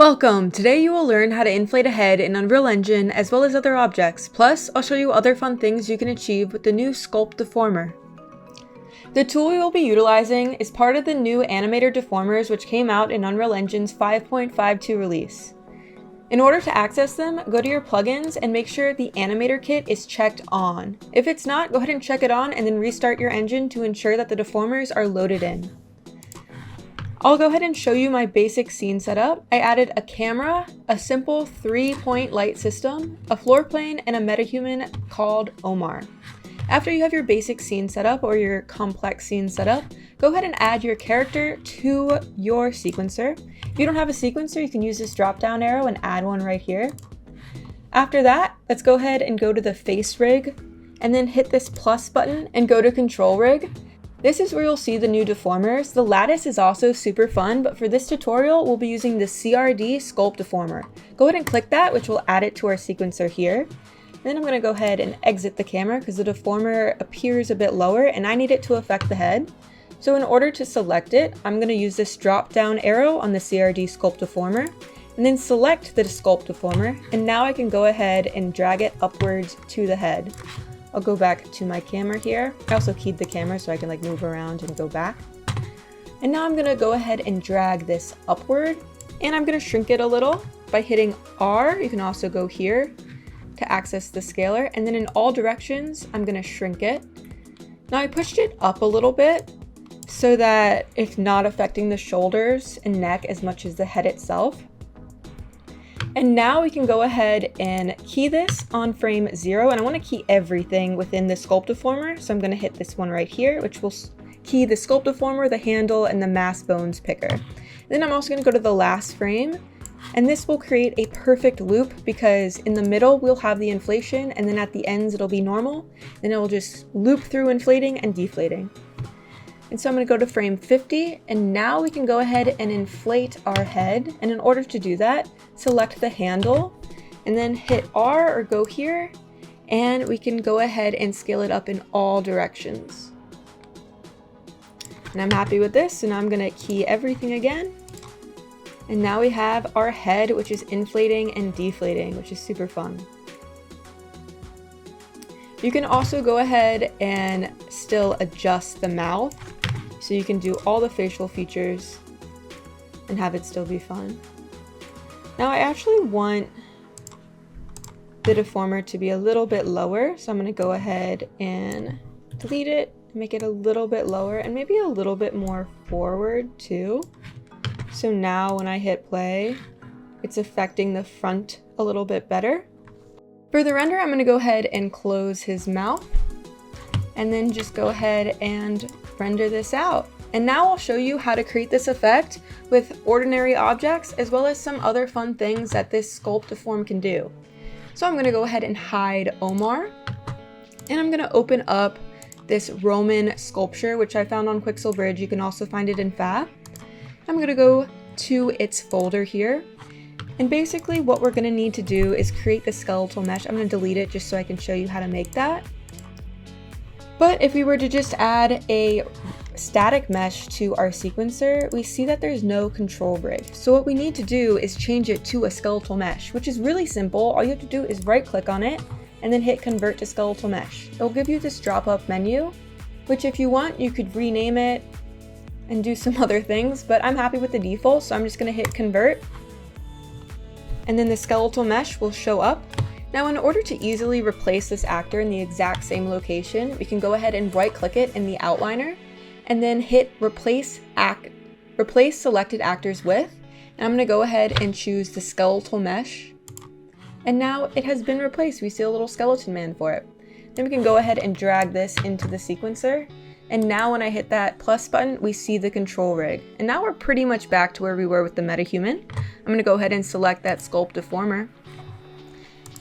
Welcome! Today you will learn how to inflate a head in Unreal Engine as well as other objects, plus I'll show you other fun things you can achieve with the new Sculpt Deformer. The tool we will be utilizing is part of the new Animator Deformers which came out in Unreal Engine's 5.52 release. In order to access them, go to your plugins and make sure the Animator kit is checked on. If it's not, go ahead and check it on and then restart your engine to ensure that the deformers are loaded in. I'll go ahead and show you my basic scene setup. I added a camera, a simple 3-point light system, a floor plane, and a metahuman called Omar. After you have your basic scene setup or your complex scene setup, go ahead and add your character to your sequencer. If you don't have a sequencer, you can use this drop down arrow and add one right here. After that, let's go ahead and go to the face rig and then hit this plus button and go to control rig. This is where you'll see the new deformers. The lattice is also super fun, but for this tutorial, we'll be using the CRD Sculpt Deformer. Go ahead and click that, which will add it to our sequencer here. Then I'm gonna go ahead and exit the camera because the deformer appears a bit lower and I need it to affect the head. So in order to select it, I'm gonna use this drop down arrow on the CRD Sculpt Deformer and then select the Sculpt Deformer. And now I can go ahead and drag it upwards to the head. I'll go back to my camera here. I also keyed the camera so I can move around and go back. And now I'm gonna go ahead and drag this upward and I'm gonna shrink it a little by hitting R. You can also go here to access the scaler, and then in all directions, I'm gonna shrink it. Now I pushed it up a little bit so that it's not affecting the shoulders and neck as much as the head itself. And now we can go ahead and key this on frame 0, and I want to key everything within the Sculpt Deformer, so I'm going to hit this one right here, which will key the Sculpt Deformer, the handle, and the mass bones picker. And then I'm also going to go to the last frame, and this will create a perfect loop because in the middle we'll have the inflation, and then at the ends it'll be normal, and it will just loop through inflating and deflating. And so I'm going to go to frame 50, and now we can go ahead and inflate our head. And in order to do that, select the handle and then hit R or go here, and we can go ahead and scale it up in all directions. And I'm happy with this, so now I'm going to key everything again. And now we have our head, which is inflating and deflating, which is super fun. You can also go ahead and still adjust the mouth. So you can do all the facial features and have it still be fun. Now I actually want the deformer to be a little bit lower, so I'm going to go ahead and delete it, make it a little bit lower and maybe a little bit more forward too. So now when I hit play, it's affecting the front a little bit better. For the render, I'm going to go ahead and close his mouth and then just go ahead and render this out. And now I'll show you how to create this effect with ordinary objects as well as some other fun things that this Sculpt Deform can do. So I'm going to go ahead and hide Omar, and I'm going to open up this Roman sculpture which I found on Quixel Bridge. You can also find it in Fab. I'm going to go to its folder here, and basically what we're going to need to do is create the skeletal mesh. I'm going to delete it just so I can show you how to make that. But if we were to just add a static mesh to our sequencer, we see that there's no control bridge. So what we need to do is change it to a skeletal mesh, which is really simple. All you have to do is right click on it and then hit convert to skeletal mesh. It'll give you this drop up menu, which if you want, you could rename it and do some other things, but I'm happy with the default. So I'm just gonna hit convert, and then the skeletal mesh will show up. Now in order to easily replace this actor in the exact same location, we can go ahead and right click it in the outliner and then hit replace selected actors with, and I'm going to go ahead and choose the skeletal mesh, and now it has been replaced. We see a little skeleton man for it. Then we can go ahead and drag this into the sequencer, and now when I hit that plus button, we see the control rig, and now we're pretty much back to where we were with the metahuman. I'm going to go ahead and select that Sculpt Deformer.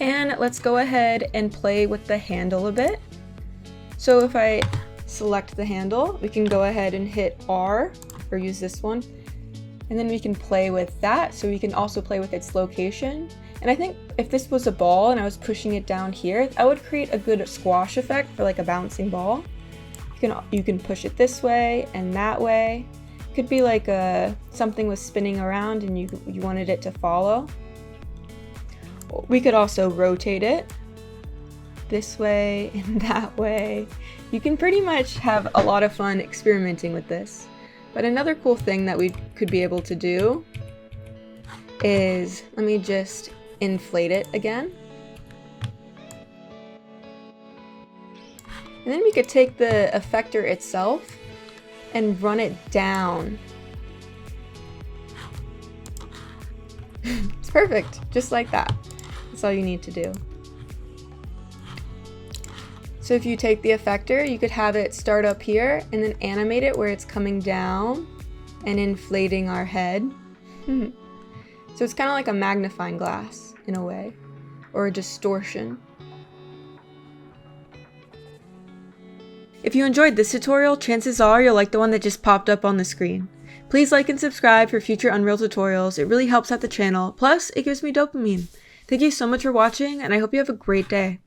And let's go ahead and play with the handle a bit. So if I select the handle, we can go ahead and hit R or use this one. And then we can play with that. So we can also play with its location. And I think if this was a ball and I was pushing it down here, that would create a good squash effect for a bouncing ball. You can push it this way and that way. You could be like something was spinning around and you wanted it to follow. We could also rotate it this way and that way. You can pretty much have a lot of fun experimenting with this. But another cool thing that we could be able to do is, let me just inflate it again. And then we could take the effector itself and run it down. It's perfect, just like that. That's all you need to do. So if you take the effector, you could have it start up here and then animate it where it's coming down and inflating our head. So it's kind of like a magnifying glass in a way, or a distortion. If you enjoyed this tutorial, chances are you'll like the one that just popped up on the screen. Please like and subscribe for future Unreal tutorials. It really helps out the channel. Plus, it gives me dopamine. Thank you so much for watching, and I hope you have a great day.